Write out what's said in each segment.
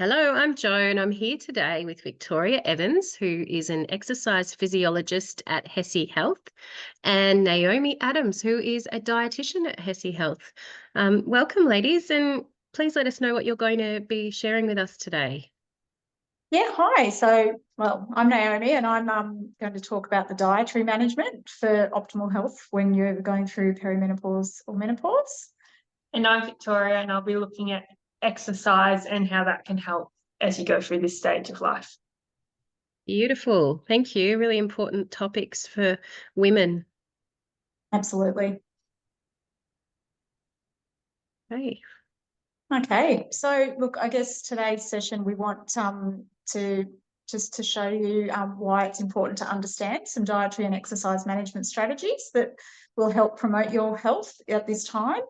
Hello, I'm Joan. I'm here today with Victoria Evans, who is an exercise physiologist at Hesse Health, and Naomi Adams, who is a dietitian at Hesse Health. Welcome, ladies, and please let us know what you're going to be sharing with us today. Yeah, hi. I'm Naomi, and I'm going to talk about the dietary management for optimal health when you're going through perimenopause or menopause. And I'm Victoria, and I'll be looking at exercise and how that can help as you go through this stage of life. Beautiful. Thank you. Really important topics for women. Absolutely. Okay. So look, I guess today's session we want to show you why it's important to understand some dietary and exercise management strategies that will help promote your health at this time.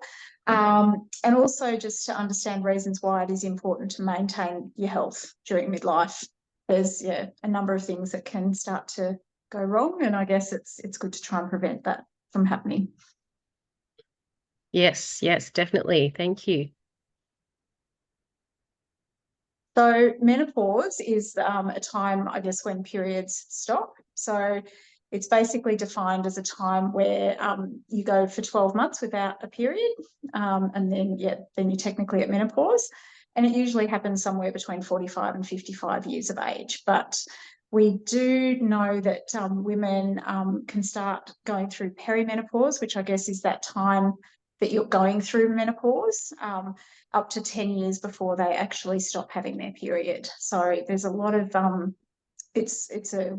And also just to understand reasons why it is important to maintain your health during midlife. There's a number of things that can start to go wrong, and I guess it's good to try and prevent that from happening. Yes, definitely. Thank you. So menopause is a time, I guess, when periods stop. So it's basically defined as a time where you go for 12 months without a period, and then you're technically at menopause. And it usually happens somewhere between 45 and 55 years of age. But we do know that women can start going through perimenopause, which I guess is that time that you're going through menopause, up to 10 years before they actually stop having their period. So there's a lot of it's a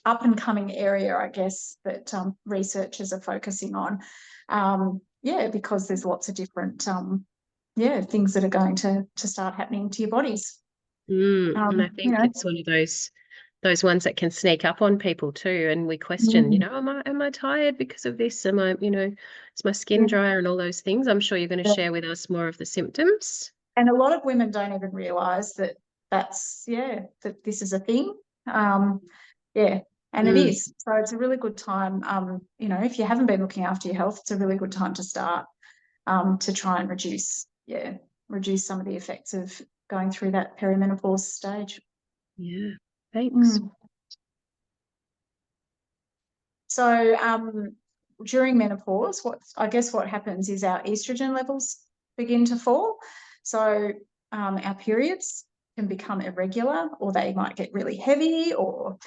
up and coming area, I guess, that researchers are focusing on. Because there's lots of different things that are going to start happening to your bodies. And I think it's one of those ones that can sneak up on people too, and we question, am I tired because of this? Am I, is my skin drier and all those things? I'm sure you're going to share with us more of the symptoms. And a lot of women don't even realise that that this is a thing. And it is. So it's a really good time. If you haven't been looking after your health, it's a really good time to start to try and reduce some of the effects of going through that perimenopause stage. Yeah, thanks. So during menopause, what happens is our estrogen levels begin to fall. So our periods can become irregular, or they might get really heavy, or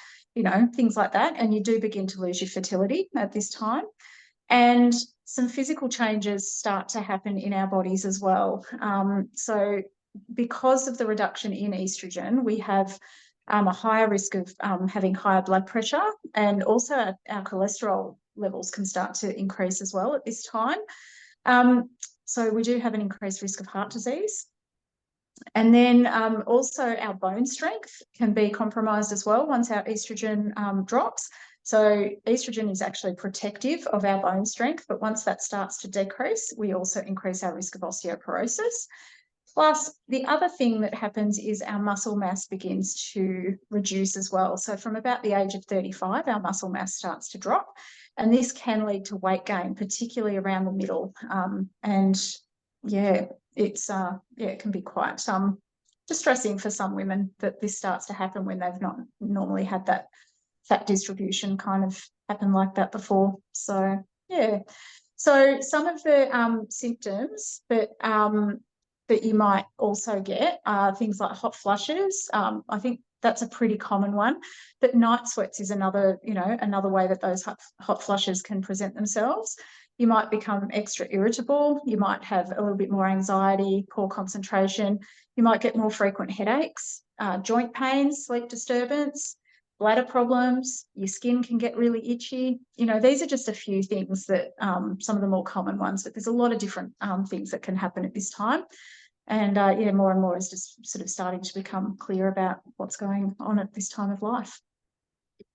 things like that. And you do begin to lose your fertility at this time. And some physical changes start to happen in our bodies as well. So because of the reduction in estrogen, we have a higher risk of having higher blood pressure, and also our cholesterol levels can start to increase as well at this time. So we do have an increased risk of heart disease. And then also our bone strength can be compromised as well once our estrogen drops. So estrogen is actually protective of our bone strength, but once that starts to decrease, we also increase our risk of osteoporosis. Plus, the other thing that happens is our muscle mass begins to reduce as well. So from about the age of 35, our muscle mass starts to drop, and this can lead to weight gain, particularly around the middle. It can be quite distressing for some women that this starts to happen when they've not normally had that fat distribution kind of happen like that before. So some of the symptoms that you might also get are things like hot flushes. I think that's a pretty common one, but night sweats is another way that those hot flushes can present themselves. You might become extra irritable. You might have a little bit more anxiety, poor concentration. You might get more frequent headaches, joint pains, sleep disturbance, bladder problems. Your skin can get really itchy. These are just a few things that some of the more common ones, but there's a lot of different things that can happen at this time. And more and more is just sort of starting to become clear about what's going on at this time of life.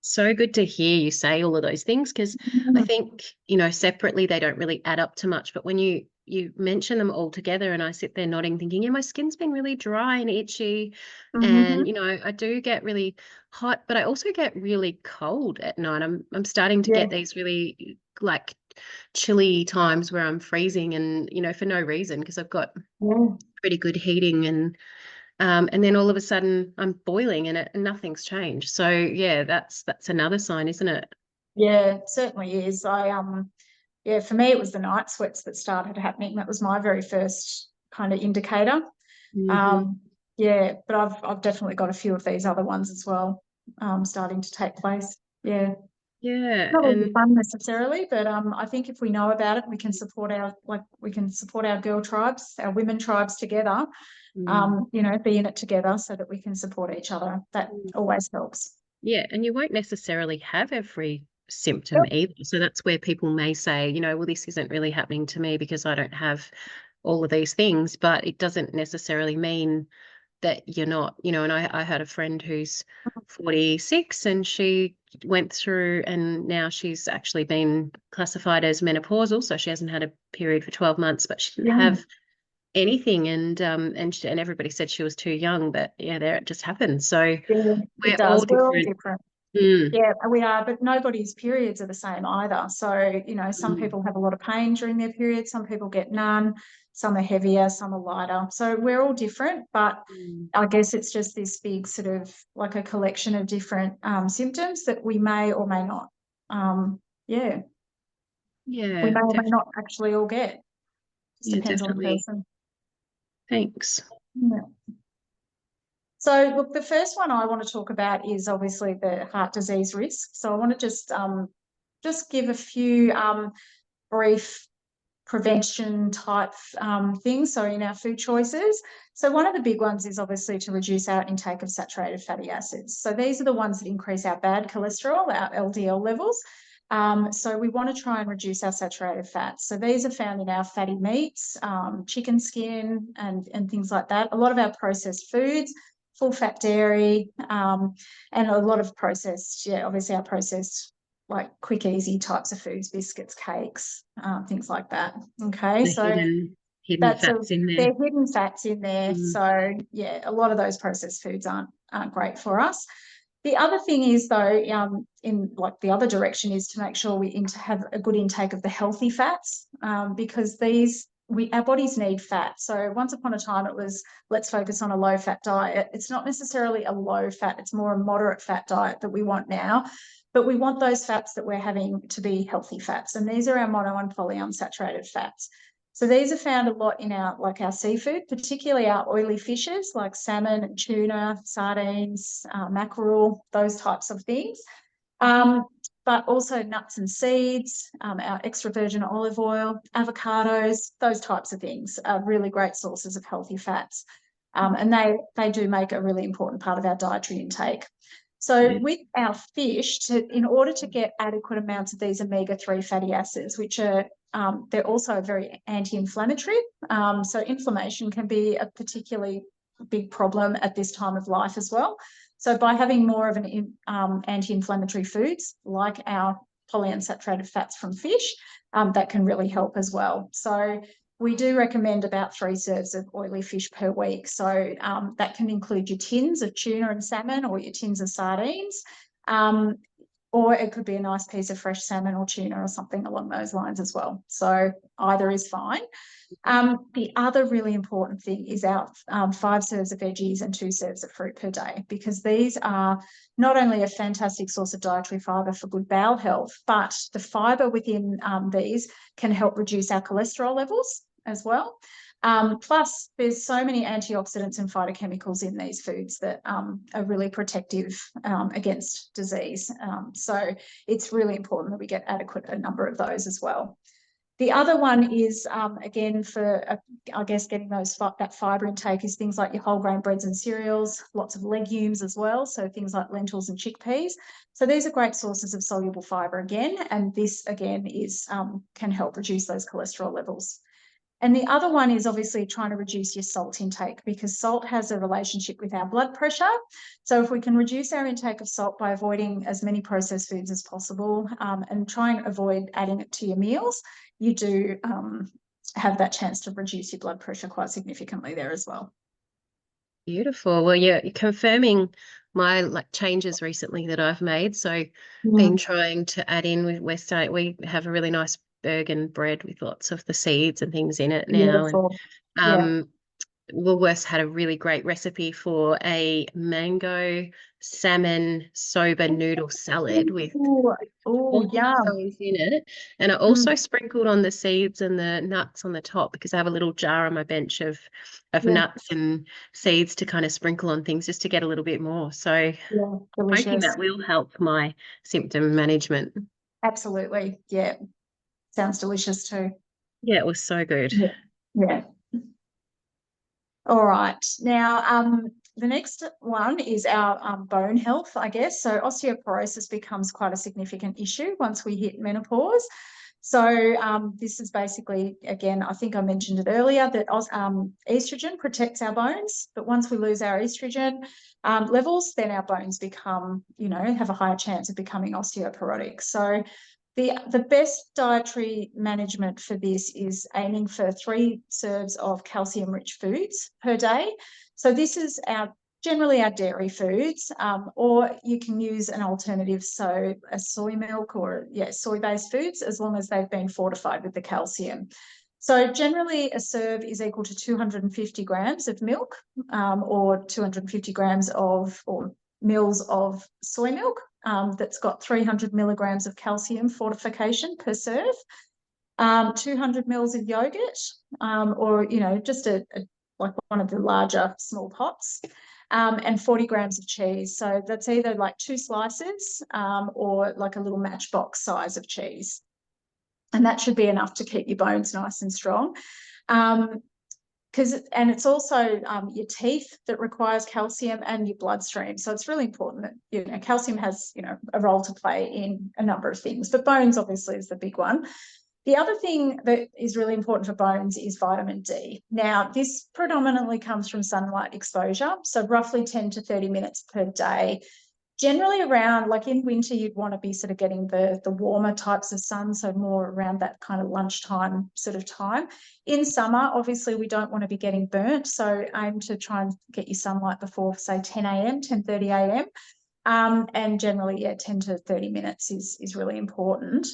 So good to hear you say all of those things, because I think, separately they don't really add up to much. But when you mention them all together, and I sit there nodding, thinking, yeah, my skin's been really dry and itchy. And, I do get really hot, but I also get really cold at night. I'm starting to get these really like chilly times where I'm freezing, and, for no reason, because I've got pretty good heating and And then all of a sudden I'm boiling and nothing's changed. So yeah, that's another sign, isn't it? Yeah, it certainly is. Yeah, for me, it was the night sweats that started happening. That was my very first kind of indicator. Mhm. Yeah, but I've definitely got a few of these other ones as well, starting to take place. Yeah. Yeah, Not all the and fun necessarily, but I think if we know about it, we can support our girl tribes, our women tribes together. You know, be in it together so that we can support each other. That always helps. yeah, and you won't necessarily have every symptom Yep. either. So that's where people may say, well, this isn't really happening to me because I don't have all of these things, but it doesn't necessarily mean that you're not, and I had a friend who's 46 and she went through and now she's actually been classified as menopausal. So she hasn't had a period for 12 months, but she didn't Yeah. have anything. And everybody said she was too young, but yeah, there it just happened. So Yeah, it we're all does. We're all different. different. Mm, Yeah, we are, but nobody's periods are the same either. So, you know, some mm, people have a lot of pain during their period, some people get none, some are heavier, some are lighter. So we're all different, but mm. I guess it's just this big sort of like a collection of different symptoms that we may or may not, yeah, we Yeah, may or may not actually all get. Just yeah, depends on the definitely. person. Thanks. Yeah. So, look, the first one I want to talk about is obviously the heart disease risk. So, I want to just give a few brief prevention type things. So, in our food choices, so one of the big ones is obviously to reduce our intake of saturated fatty acids. So, these are the ones that increase our bad cholesterol, our LDL levels. So we want to try and reduce our saturated fats. So these are found in our fatty meats, chicken skin, and things like that. A lot of our processed foods, full fat dairy, and a lot of processed, yeah, obviously our processed like quick, easy types of foods, biscuits, cakes, things like that. Okay, The so hidden fats in there. they're hidden fats in there. Mm. So yeah, a lot of those processed foods aren't great for us. The other thing is though, in like the other direction is to make sure we have a good intake of the healthy fats, because our bodies need fat. So once upon a time it was, let's focus on a low fat diet. It's not necessarily a low fat, it's more a moderate fat diet that we want now. But we want those fats that we're having to be healthy fats. And these are our mono and polyunsaturated fats. So these are found a lot in our seafood, particularly our oily fishes like salmon, tuna, sardines, mackerel, those types of things. But also nuts and seeds, our extra virgin olive oil, avocados, those types of things are really great sources of healthy fats. And they do make a really important part of our dietary intake. So with our fish, in order to get adequate amounts of these omega-3 fatty acids, which are they're also very anti-inflammatory. So inflammation can be a particularly big problem at this time of life as well. So by having more of an anti-inflammatory foods like our polyunsaturated fats from fish, that can really help as well. So we do recommend about 3 serves of oily fish per week. So that can include your tins of tuna and salmon or your tins of sardines. Or it could be a nice piece of fresh salmon or tuna or something along those lines as well. So either is fine. The other really important thing is our 5 serves of veggies and 2 serves of fruit per day, because these are not only a fantastic source of dietary fibre for good bowel health, but the fibre within these can help reduce our cholesterol levels as well. Plus, there's so many antioxidants and phytochemicals in these foods that are really protective against disease. So it's really important that we get a number of those as well. The other one is, again, I guess, getting that fibre intake is things like your whole grain breads and cereals, lots of legumes as well, so things like lentils and chickpeas. So these are great sources of soluble fibre again, and this, again, can help reduce those cholesterol levels. And the other one is obviously trying to reduce your salt intake, because salt has a relationship with our blood pressure. So if we can reduce our intake of salt by avoiding as many processed foods as possible, and try and avoid adding it to your meals, you do have that chance to reduce your blood pressure quite significantly there as well. Beautiful. Well, you're confirming my changes recently that I've made. So been trying to add in, we have a really nice Bergen bread with lots of the seeds and things in it now. Beautiful. And Woolworths had a really great recipe for a mango salmon soba noodle salad with Oh, all the yum. things in it. And I also sprinkled on the seeds and the nuts on the top because I have a little jar on my bench of Yeah. nuts and seeds to kind of sprinkle on things just to get a little bit more. So Yeah, hoping delicious. that will help my symptom management. Absolutely. Yeah. Sounds delicious too. Yeah, it was so good. Yeah. Yeah. All right. Now, the next one is our bone health, I guess. So osteoporosis becomes quite a significant issue once we hit menopause. So this is basically, again, I think I mentioned it earlier, that estrogen protects our bones, but once we lose our estrogen levels, then our bones become, have a higher chance of becoming osteoporotic. So the best dietary management for this is aiming for 3 serves of calcium-rich foods per day. So this is generally our dairy foods, or you can use an alternative, so a soy milk or soy-based foods, as long as they've been fortified with the calcium. So generally a serve is equal to 250 grams of milk, or 250 grams or mils of soy milk, that's got 300 milligrams of calcium fortification per serve, 200 mils of yogurt, or just like one of the larger small pots, and 40 grams of cheese. So that's either like 2 slices, or like a little matchbox size of cheese. And that should be enough to keep your bones nice and strong. And it's also your teeth that requires calcium, and your bloodstream. So it's really important that, calcium has, a role to play in a number of things, but bones obviously is the big one. The other thing that is really important for bones is vitamin D. Now, this predominantly comes from sunlight exposure, so roughly 10 to 30 minutes per day. Generally around, like in winter, you'd want to be sort of getting the warmer types of sun, so more around that kind of lunchtime sort of time. In summer, obviously, we don't want to be getting burnt, so aim to try and get your sunlight before, say, 10 a.m., 10:30 a.m. And generally, 10 to 30 minutes is really important.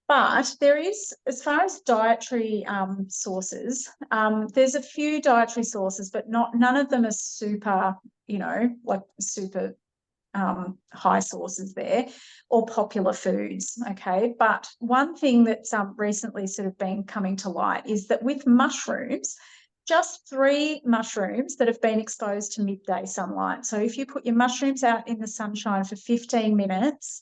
But there is, as far as dietary sources, there's a few dietary sources, but none of them are super, like super high sources there, or popular foods. Okay, but one thing that's recently sort of been coming to light is that with mushrooms, just 3 mushrooms that have been exposed to midday sunlight. So if you put your mushrooms out in the sunshine for 15 minutes,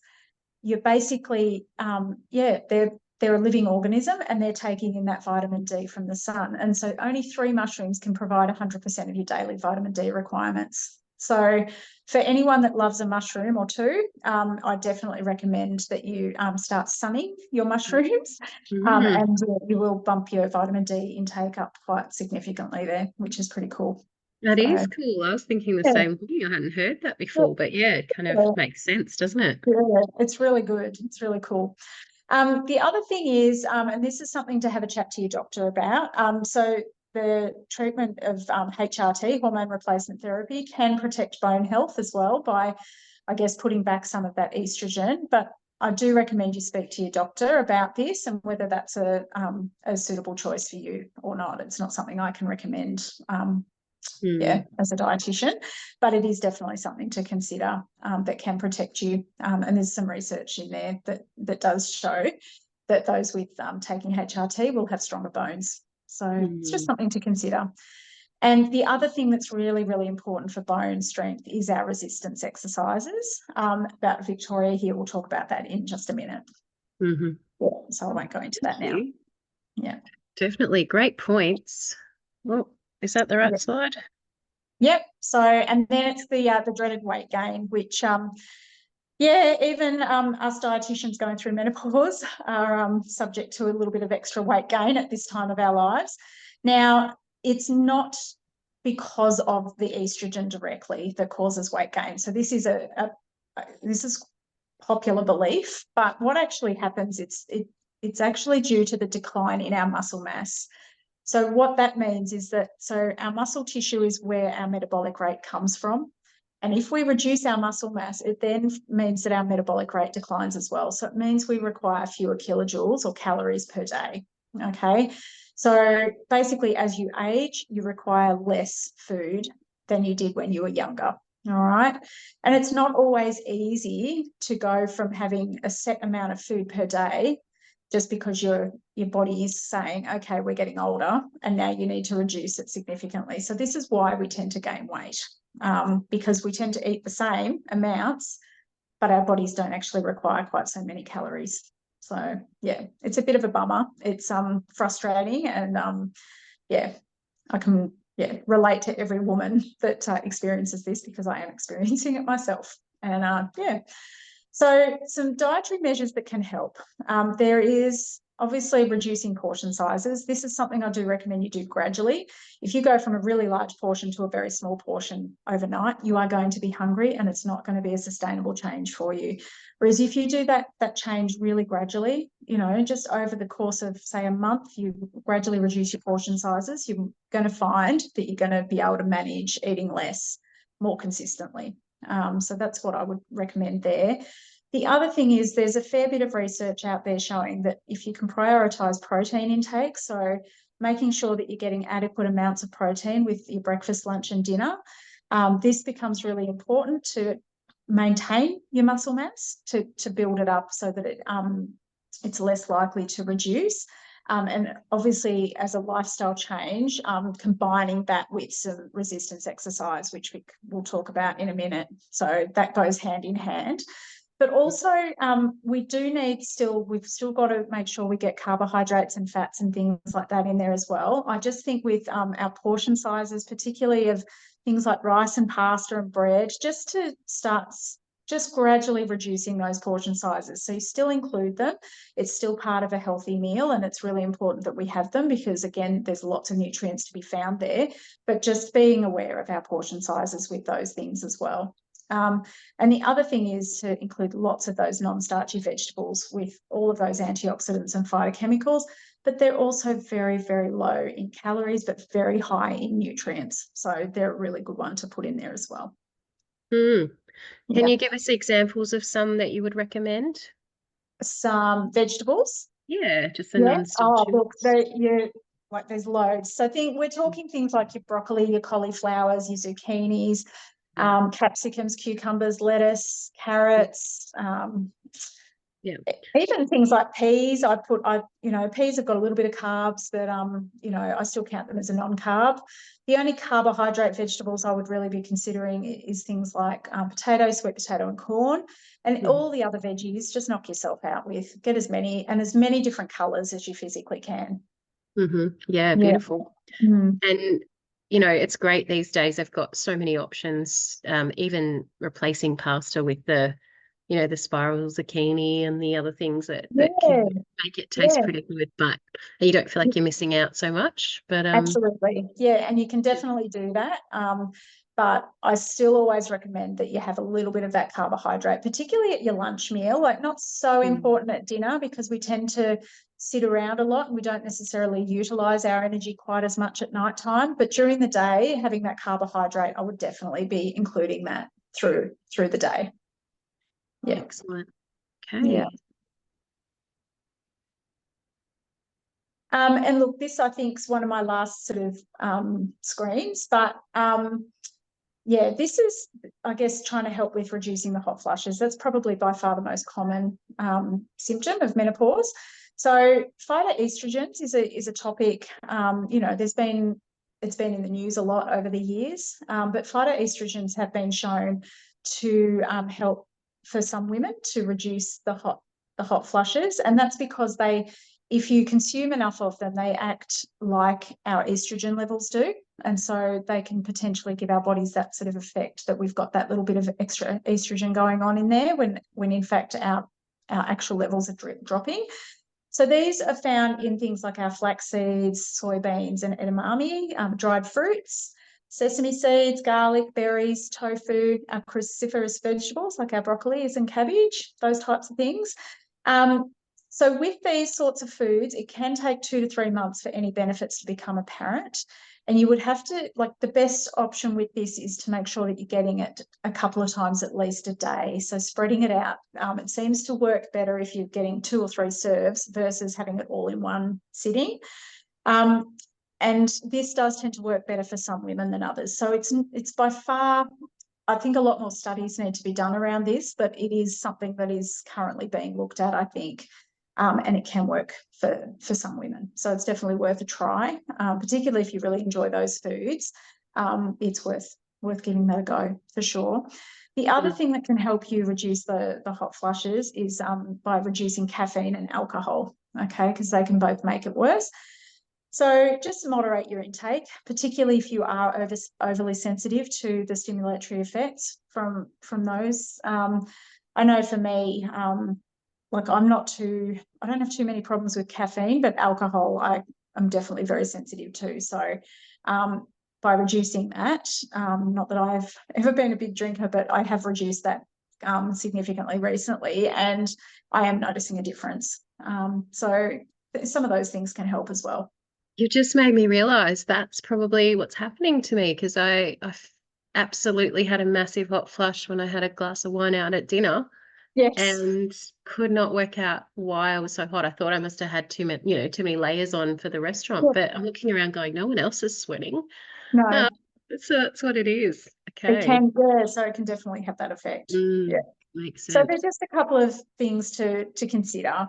you're basically, they're a living organism, and they're taking in that vitamin D from the sun. And so only 3 mushrooms can provide 100% of your daily vitamin D requirements. So for anyone that loves a mushroom or 2, I definitely recommend that you start sunning your mushrooms, and you will bump your vitamin D intake up quite significantly there, which is pretty cool. That is cool. I was thinking the same thing. I hadn't heard that before, but yeah, it kind of makes sense, doesn't it? Yeah, it's really good. It's really cool. The other thing is, and this is something to have a chat to your doctor about, so the treatment of HRT, hormone replacement therapy, can protect bone health as well by, I guess, putting back some of that estrogen. But I do recommend you speak to your doctor about this and whether that's a suitable choice for you or not. It's not something I can recommend, as a dietitian, but it is definitely something to consider, that can protect you. And there's some research in there that does show that those with taking HRT will have stronger bones. So it's just something to consider. And the other thing that's really, really important for bone strength is our resistance exercises. About Victoria here, we'll talk about that in just a minute. Yeah, so I won't go into that now. Yeah, definitely great points. Well, is that the right slide? Yep. So, and then it's the dreaded weight gain, which even us dietitians going through menopause are subject to a little bit of extra weight gain at this time of our lives. Now, it's not because of the estrogen directly that causes weight gain. So this is this is popular belief, but what actually happens, it's actually due to the decline in our muscle mass. So what that means is that, so our muscle tissue is where our metabolic rate comes from. And if we reduce our muscle mass, it then means that our metabolic rate declines as well. So it means we require fewer kilojoules or calories per day. Okay. So basically, as you age, you require less food than you did when you were younger. All right. And it's not always easy to go from having a set amount of food per day just because your body is saying, okay, we're getting older and now you need to reduce it significantly. So this is why we tend to gain weight, because we tend to eat the same amounts, but our bodies don't actually require quite so many calories. So yeah, it's a bit of a bummer. It's frustrating, and yeah, I can relate to every woman that experiences this, because I am experiencing it myself. And yeah, so some dietary measures that can help. There is obviously reducing portion sizes. This is something I do recommend you do gradually. If you go from a really large portion to a very small portion overnight, you are going to be hungry and it's not going to be a sustainable change for you. Whereas if you do that change really gradually, you know, just over the course of, say, a month, you gradually reduce your portion sizes, you're going to find that you're going to be able to manage eating less more consistently. So that's what I would recommend there. The other thing is there's a fair bit of research out there showing that if you can prioritise protein intake, so making sure that you're getting adequate amounts of protein with your breakfast, lunch and dinner, this becomes really important to maintain your muscle mass, to build it up so that it's less likely to reduce. And obviously, as a lifestyle change, combining that with some resistance exercise, which we'll talk about in a minute. So that goes hand in hand. But also, we've still got to make sure we get carbohydrates and fats and things like that in there as well. I just think with our portion sizes, particularly of things like rice and pasta and bread, just to start just gradually reducing those portion sizes. So you still include them. It's still part of a healthy meal, and it's really important that we have them because, again, there's lots of nutrients to be found there, but just being aware of our portion sizes with those things as well. And the other thing is to include lots of those non-starchy vegetables with all of those antioxidants and phytochemicals, but they're also very, very low in calories, but very high in nutrients. So they're a really good one to put in there as well. Can you give us examples of some that you would recommend? Some vegetables? Yeah, just the Yeah. non-starchy. Oh, look, like there's loads. So we're talking things like your broccoli, your cauliflowers, your zucchinis, capsicums, cucumbers, lettuce, carrots, even things like peas. Peas have got a little bit of carbs, but I still count them as a non-carb. The only carbohydrate vegetables I would really be considering is things like potato, sweet potato and corn, and all the other veggies, just knock yourself out with. Get as many different colours as you physically can. Yeah, beautiful. And it's great these days. They've got so many options, even replacing pasta with the spiral zucchini and the other things that can make it taste pretty good, but you don't feel like you're missing out so much. But absolutely. Yeah, and you can definitely do that. But I still always recommend that you have a little bit of that carbohydrate, particularly at your lunch meal. Like, not so important at dinner because we tend to sit around a lot and we don't necessarily utilize our energy quite as much at nighttime. But during the day, having that carbohydrate, I would definitely be including that through the day. Yeah. Excellent. Okay. Yeah. And look, this I think is one of my last sort of screens, but yeah, this is, I guess, trying to help with reducing the hot flushes. That's probably by far the most common symptom of menopause. So phytoestrogens is a topic, it's been in the news a lot over the years, but phytoestrogens have been shown to help for some women to reduce the hot flushes, and that's because if you consume enough of them, they act like our estrogen levels do. And so they can potentially give our bodies that sort of effect that we've got that little bit of extra estrogen going on in there when in fact our actual levels are dropping. So these are found in things like our flax seeds, soybeans and edamame, dried fruits, sesame seeds, garlic, berries, tofu, our cruciferous vegetables like our broccolis and cabbage, those types of things. So with these sorts of foods, it can take 2 to 3 months for any benefits to become apparent. And you would have to, the best option with this is to make sure that you're getting it a couple of times at least a day. So spreading it out. It seems to work better if you're getting 2 or 3 serves versus having it all in one sitting. And this does tend to work better for some women than others. So it's by far, I think a lot more studies need to be done around this, but it is something that is currently being looked at, I think, and it can work for some women. So it's definitely worth a try, particularly if you really enjoy those foods. It's worth giving that a go for sure. The other thing that can help you reduce the hot flushes is by reducing caffeine and alcohol, okay, because they can both make it worse. So just moderate your intake, particularly if you are overly sensitive to the stimulatory effects from those. I know for me, like I don't have too many problems with caffeine, but alcohol I'm definitely very sensitive to. So by reducing that, not that I've ever been a big drinker, but I have reduced that significantly recently, and I am noticing a difference. So some of those things can help as well. You just made me realize that's probably what's happening to me, because I absolutely had a massive hot flush when I had a glass of wine out at dinner. Yes. And could not work out why I was so hot. I thought I must have had too many layers on for the restaurant. Yeah. But I'm looking around going, no one else is sweating. No, That's what it is. it Okay. can, yeah, so it can definitely have that effect. Yeah. Makes So sense. there's just a couple of things to consider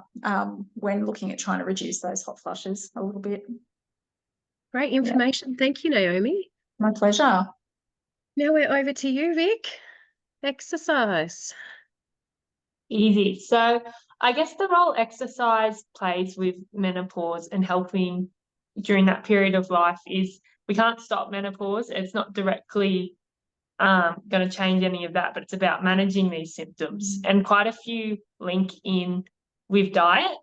when looking at trying to reduce those hot flushes a little bit. Great information. Thank you, Naomi. My pleasure. Now we're over to you, Vic. Exercise. Easy. So I guess the role exercise plays with menopause and helping during that period of life is we can't stop menopause. It's not directly going to change any of that, but it's about managing these symptoms. And quite a few link in with diet.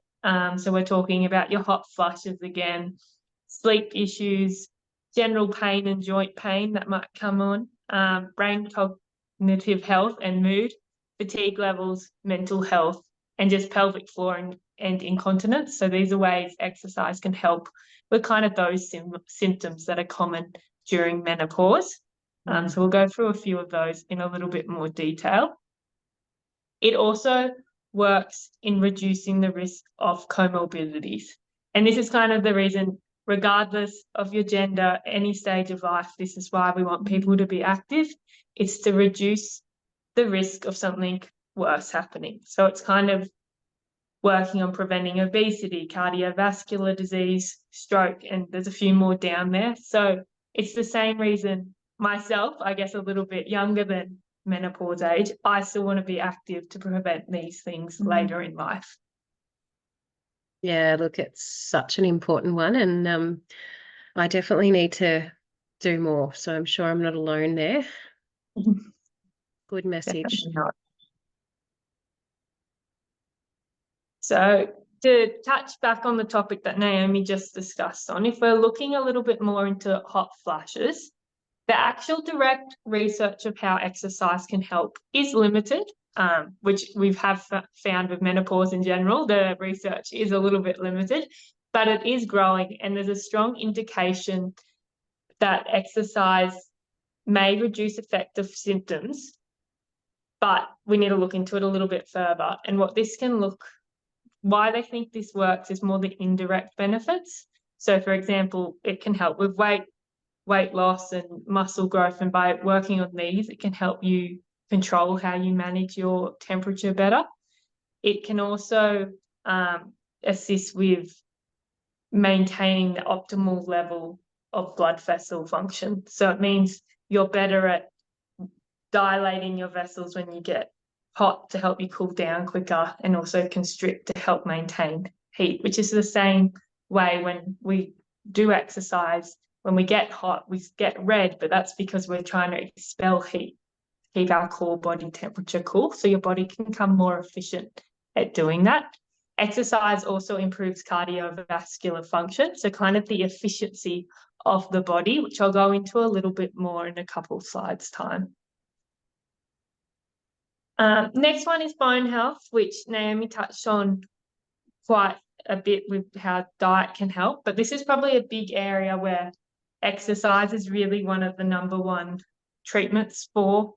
So we're talking about your hot flushes again, sleep issues, general pain and joint pain that might come on, brain cognitive health and mood, fatigue levels, mental health, and just pelvic floor and incontinence. So these are ways exercise can help with kind of those symptoms that are common during menopause. So we'll go through a few of those in a little bit more detail. It also works in reducing the risk of comorbidities. And this is kind of the reason, regardless of your gender, any stage of life, this is why we want people to be active. It's to reduce the risk of something worse happening. So it's kind of working on preventing obesity, cardiovascular disease, stroke, and there's a few more down there. So it's the same reason myself, I guess a little bit younger than menopause age, I still want to be active to prevent these things later in life. Yeah, look, it's such an important one, and I definitely need to do more. So I'm sure I'm not alone there. Good message. So to touch back on the topic that Naomi just discussed on, if we're looking a little bit more into hot flashes, the actual direct research of how exercise can help is limited, which we have found with menopause in general. The research is a little bit limited, but it is growing, and there's a strong indication that exercise may reduce affective symptoms, but we need to look into it a little bit further. And what this can look, why they think this works is more the indirect benefits. So, for example, it can help with weight loss and muscle growth, and by working on these, it can help you control how you manage your temperature better. It can also assist with maintaining the optimal level of blood vessel function. So it means you're better at dilating your vessels when you get hot to help you cool down quicker, and also constrict to help maintain heat, which is the same way when we do exercise. When we get hot, we get red, but that's because we're trying to expel heat, keep our core body temperature cool, so your body can become more efficient at doing that. Exercise also improves cardiovascular function, so kind of the efficiency of the body, which I'll go into a little bit more in a couple of slides' time. Next one is bone health, which Naomi touched on quite a bit with how diet can help, but this is probably a big area where exercise is really one of the #1 treatments for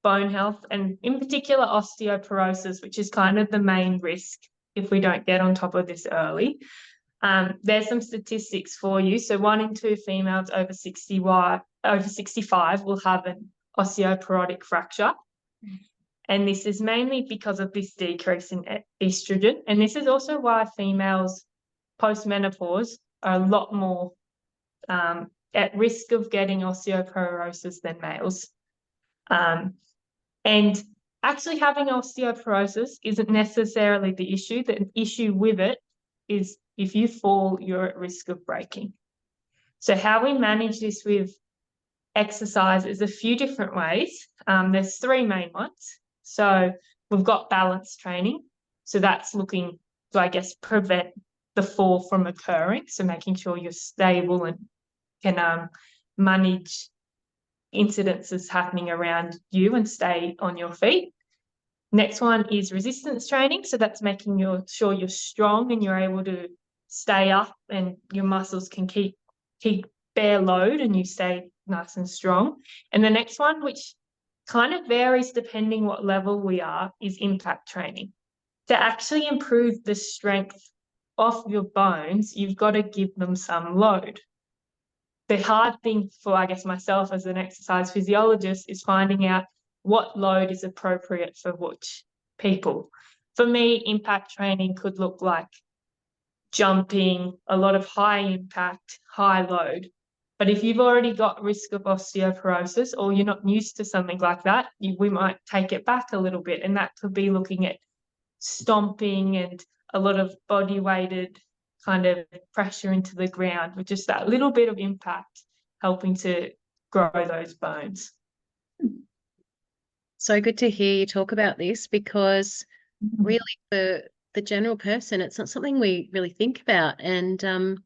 bone health, and in particular osteoporosis, which is kind of the main risk if we don't get on top of this early. There's some statistics for you. So 1 in 2 females over 65 will have an osteoporotic fracture. And this is mainly because of this decrease in estrogen. And this is also why females post-menopause are a lot more at risk of getting osteoporosis than males. And actually having osteoporosis isn't necessarily the issue. The issue with it is if you fall, you're at risk of breaking. So how we manage this with exercise is a few different ways. There's 3 main ones. So we've got balance training. So that's looking to, I guess, prevent the fall from occurring. So making sure you're stable and can manage incidences happening around you and stay on your feet. Next one is resistance training. So that's making sure you're strong and you're able to stay up and your muscles can keep bear load and you stay nice and strong. And the next one, which kind of varies depending what level we are, is impact training. To actually improve the strength of your bones, you've got to give them some load. The hard thing for, I guess, myself as an exercise physiologist is finding out what load is appropriate for which people. For me, impact training could look like jumping, a lot of high impact, high load. But if you've already got risk of osteoporosis or you're not used to something like that, we might take it back a little bit. And that could be looking at stomping and a lot of body weighted kind of pressure into the ground with just that little bit of impact helping to grow those bones. So good to hear you talk about this, because really for the general person, it's not something we really think about. And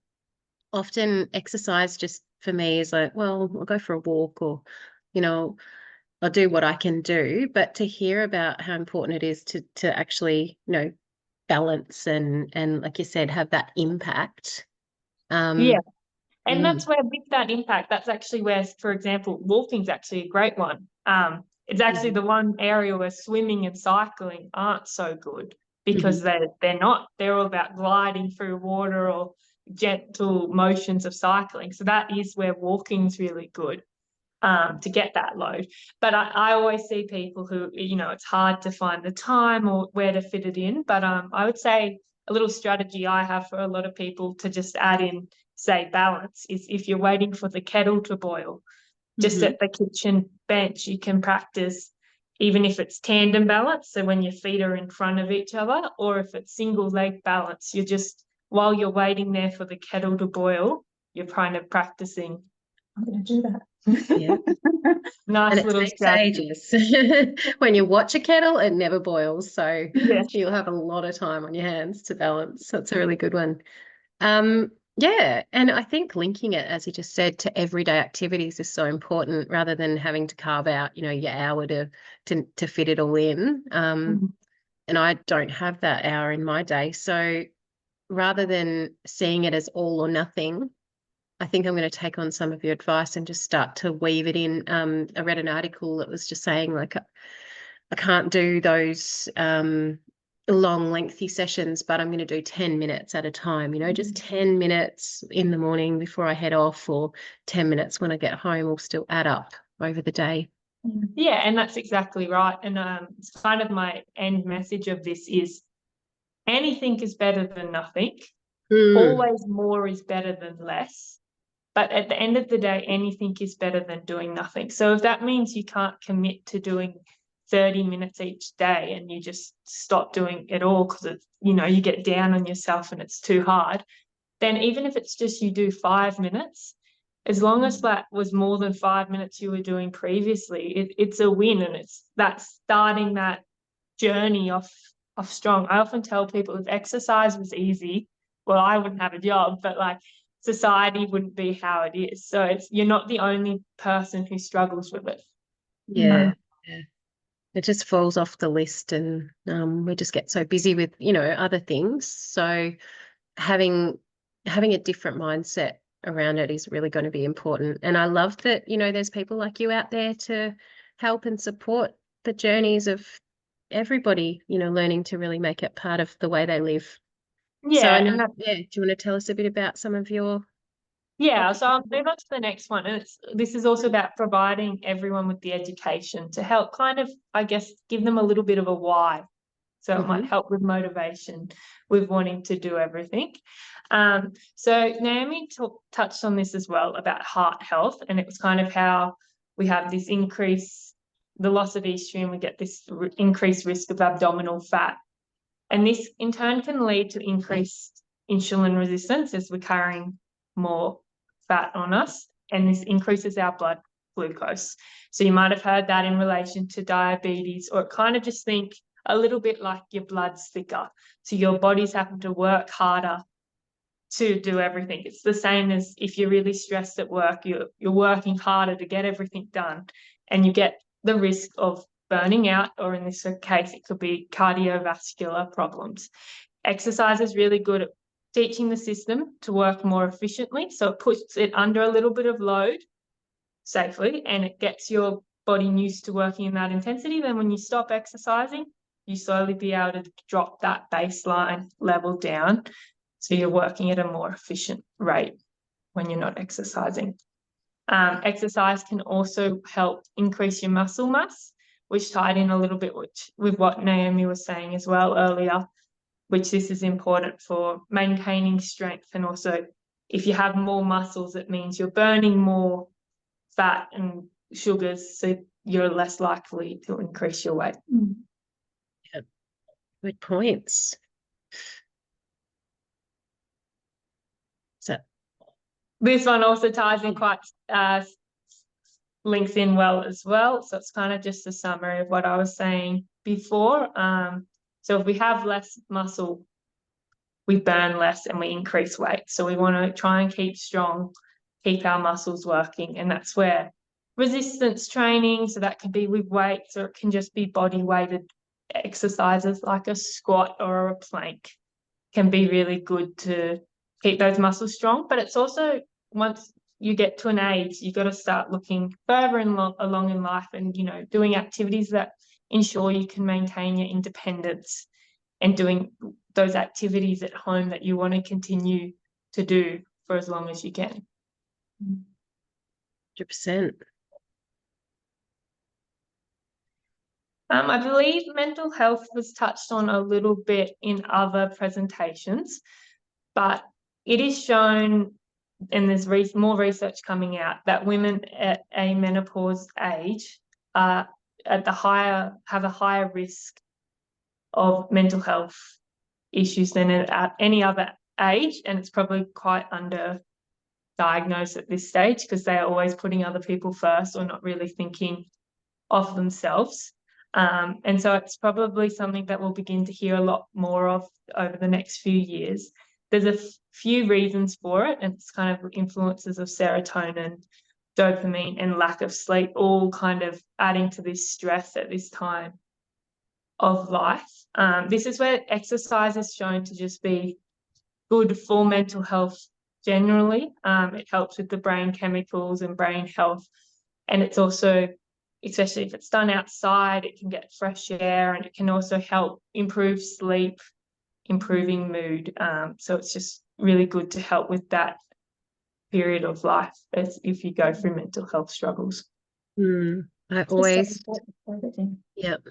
often exercise just for me is like, well, I'll go for a walk, or, I'll do what I can do. But to hear about how important it is to actually, balance and like you said, have that impact. Yeah. And that's where, with that impact, that's actually where, for example, walking's actually a great one. It's actually the one area where swimming and cycling aren't so good, because they're all about gliding through water or gentle motions of cycling. So that is where walking's really good to get that load. But I always see people who, it's hard to find the time or where to fit it in. But I would say a little strategy I have for a lot of people to just add in, say, balance, is if you're waiting for the kettle to boil, just at the kitchen bench, you can practice, even if it's tandem balance, so when your feet are in front of each other, or if it's single leg balance, you're just, while you're waiting there for the kettle to boil, you're kind of practicing. I'm going to do that. Yeah. Nice and little it takes strategy. ages. When you watch a kettle, it never boils. So Yeah. you'll have a lot of time on your hands to balance. That's a really good one. Yeah, and I think linking it, as you just said, to everyday activities is so important, rather than having to carve out, your hour to fit it all in. And I don't have that hour in my day. So rather than seeing it as all or nothing, I think I'm going to take on some of your advice and just start to weave it in. I read an article that was just saying, like, I can't do those long, lengthy sessions, but I'm going to do 10 minutes at a time, just 10 minutes in the morning before I head off, or 10 minutes when I get home, will still add up over the day. Yeah, and that's exactly right. And it's kind of my end message of this is, anything is better than nothing. Always more is better than less. But at the end of the day, anything is better than doing nothing. So if that means you can't commit to doing 30 minutes each day and you just stop doing it all because it's, you get down on yourself and it's too hard, then even if it's just you do 5 minutes, as long as that was more than 5 minutes you were doing previously, it's a win. And it's that starting that journey of strong. I often tell people, if exercise was easy, well, I wouldn't have a job, but like, society wouldn't be how it is. So you're not the only person who struggles with it. Yeah. It just falls off the list, and we just get so busy with, other things. So having a different mindset around it is really going to be important. And I love that, there's people like you out there to help and support the journeys of everybody, learning to really make it part of the way they live. So I Yeah, know, and yeah, do you want to tell us a bit about some of your yeah, so I'll topics? move on to the next one. And this is also about providing everyone with the education to help kind of, I guess, give them a little bit of a why. So it might Mm-hmm. help with motivation with wanting to do everything. So Naomi touched on this as well about heart health, and it was kind of how we have this increase, the loss of estrogen, we get this increased risk of abdominal fat. And this in turn can lead to increased insulin resistance as we're carrying more fat on us, and this increases our blood glucose. So you might have heard that in relation to diabetes, or kind of just think a little bit like your blood's thicker. So your body's having to work harder to do everything. It's the same as if you're really stressed at work, you're working harder to get everything done, and you get the risk of burning out, or in this case, it could be cardiovascular problems. Exercise is really good at teaching the system to work more efficiently. So it puts it under a little bit of load safely, and it gets your body used to working in that intensity. Then when you stop exercising, you slowly be able to drop that baseline level down. So you're working at a more efficient rate when you're not exercising. Exercise can also help increase your muscle mass, which tied in a little bit with what Naomi was saying as well earlier, which this is important for maintaining strength. And also, if you have more muscles, it means you're burning more fat and sugars, so you're less likely to increase your weight. Yeah, good points. So, This one also ties in quite, links in well as well. So it's kind of just a summary of what I was saying before. So if we have less muscle, we burn less and we increase weight. So we want to try and keep strong, keep our muscles working. And that's where resistance training, so that can be with weights, or it can just be body weighted exercises like a squat or a plank, can be really good to keep those muscles strong. But it's also, once you get to an age, you've got to start looking further along in life, and doing activities that ensure you can maintain your independence, and doing those activities at home that you want to continue to do for as long as you can. 100%. I believe mental health was touched on a little bit in other presentations, but it is shown, and there's more research coming out, that women at a menopause age have a higher risk of mental health issues than at any other age, and it's probably quite underdiagnosed at this stage because they are always putting other people first, or not really thinking of themselves. And so it's probably something that we'll begin to hear a lot more of over the next few years. There's a few reasons for it, and it's kind of influences of serotonin, dopamine, and lack of sleep, all kind of adding to this stress at this time of life. This is where exercise is shown to just be good for mental health generally. It helps with the brain chemicals and brain health, and it's also, especially if it's done outside, it can get fresh air, and it can also help improve sleep, improving mood. So it's just really good to help with that period of life as if you go through mental health struggles. I always, yep.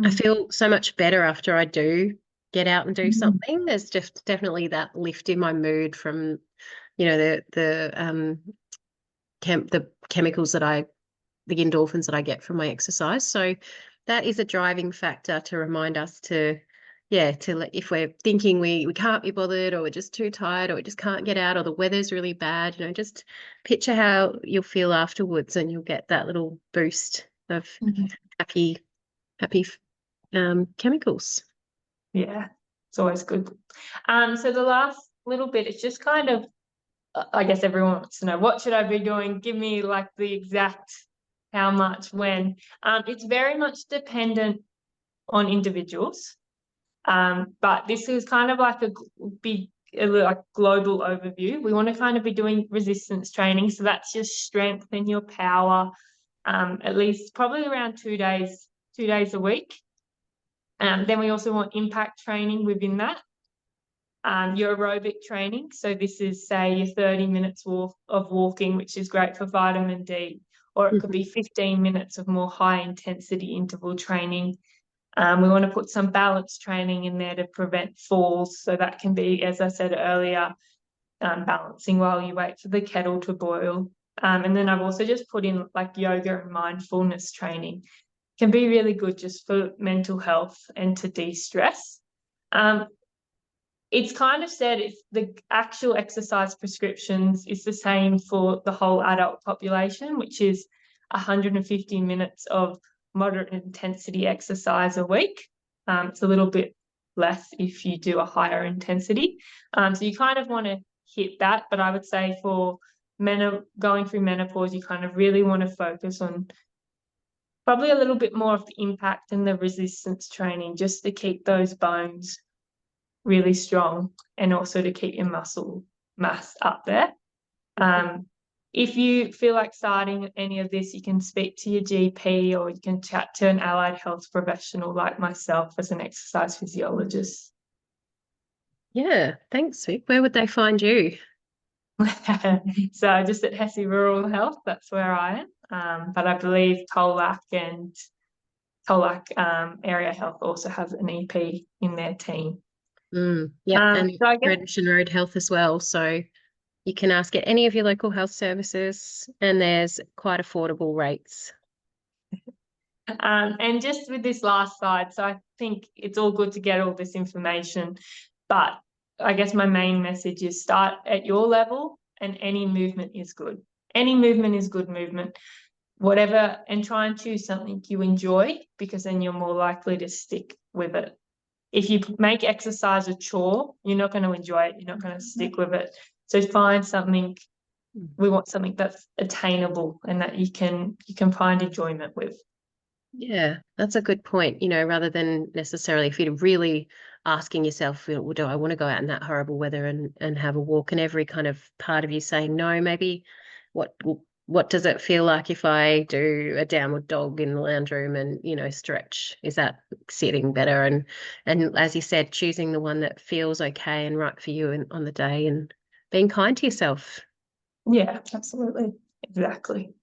I feel so much better after I do get out and do something. There's just definitely that lift in my mood from, the chemicals the endorphins that I get from my exercise. So that is a driving factor to remind us if we're thinking we can't be bothered, or we're just too tired, or we just can't get out, or the weather's really bad, just picture how you'll feel afterwards, and you'll get that little boost of happy chemicals. Yeah, it's always good. So the last little bit, it's just kind of, I guess everyone wants to know, what should I be doing? Give me like the exact how much, when. It's very much dependent on individuals. But this is kind of like a big, like global overview. We want to kind of be doing resistance training. So that's your strength and your power, at least probably around 2 days a week. Then we also want impact training within that. your aerobic training. So this is, say, your 30 minutes of walking, which is great for vitamin D, or it could be 15 minutes of more high intensity interval training. We want to put some balance training in there to prevent falls. So that can be, as I said earlier, balancing while you wait for the kettle to boil. And then I've also just put in like yoga and mindfulness training. Can be really good just for mental health and to de-stress. It's kind of said if the actual exercise prescriptions is the same for the whole adult population, which is 150 minutes of moderate intensity exercise a week. It's a little bit less if you do a higher intensity. So you kind of want to hit that, but I would say for going through menopause, you kind of really want to focus on probably a little bit more of the impact and the resistance training just to keep those bones really strong and also to keep your muscle mass up there. If you feel like starting any of this, you can speak to your GP or you can chat to an allied health professional like myself as an exercise physiologist. Yeah, thanks, Vic. Where would they find you? So just at Hesse Rural Health, that's where I am. But I believe Colac Area Health also has an EP in their team. Yeah, and so I guess, Redemption Road Health as well. So you can ask at any of your local health services, and there's quite affordable rates. And just with this last slide, so I think it's all good to get all this information, but I guess my main message is start at your level and any movement is good. Any movement is good movement, whatever, and try and choose something you enjoy because then you're more likely to stick with it. If you make exercise a chore, you're not going to enjoy it. You're not going to stick with it. So find something. We want something that's attainable and that you can find enjoyment with. Yeah, that's a good point. Rather than necessarily if you're really asking yourself, well, do I want to go out in that horrible weather and have a walk? And every kind of part of you saying no, maybe what does it feel like if I do a downward dog in the lounge room and stretch? Is that sitting better? And as you said, choosing the one that feels okay and right for you on the day and being kind to yourself. Yeah, absolutely. Exactly.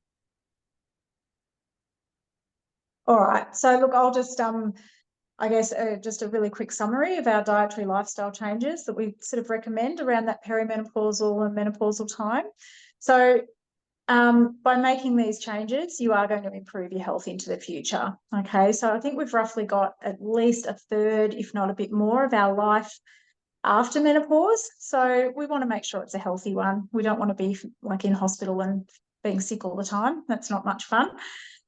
All right. So look, I'll just I guess just a really quick summary of our dietary lifestyle changes that we sort of recommend around that perimenopausal and menopausal time. So by making these changes, you are going to improve your health into the future. Okay, so I think we've roughly got at least a third, if not a bit more, of our life after menopause. So we want to make sure it's a healthy one. We don't want to be like in hospital and being sick all the time. That's not much fun.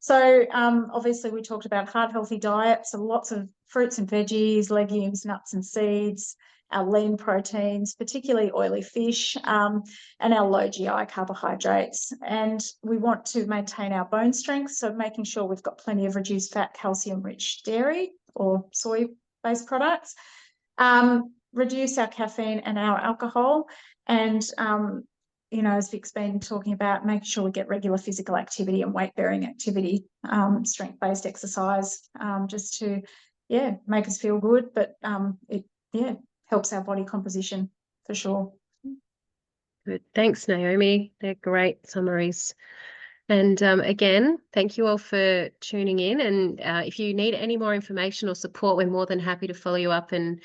So obviously we talked about heart healthy diet, so lots of fruits and veggies, legumes, nuts and seeds, our lean proteins, particularly oily fish, and our low GI carbohydrates. And we want to maintain our bone strength, so making sure we've got plenty of reduced fat, calcium-rich dairy or soy-based products. Reduce our caffeine and our alcohol, and as Vic's been talking about, making sure we get regular physical activity and weight-bearing activity, strength-based exercise, just to, make us feel good. But it helps our body composition for sure. Good. Thanks, Naomi. They're great summaries. And again, thank you all for tuning in. And if you need any more information or support, we're more than happy to follow you up. And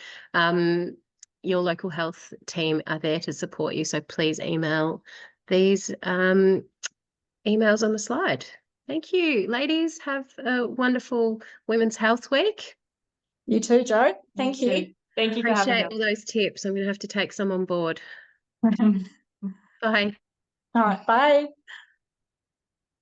your local health team are there to support you. So please email these emails on the slide. Thank you, ladies. Have a wonderful Women's Health Week. You too, Jo. Thank you. Thank you for having us. Appreciate all those tips. I'm going to have to take some on board. Bye. All right, bye.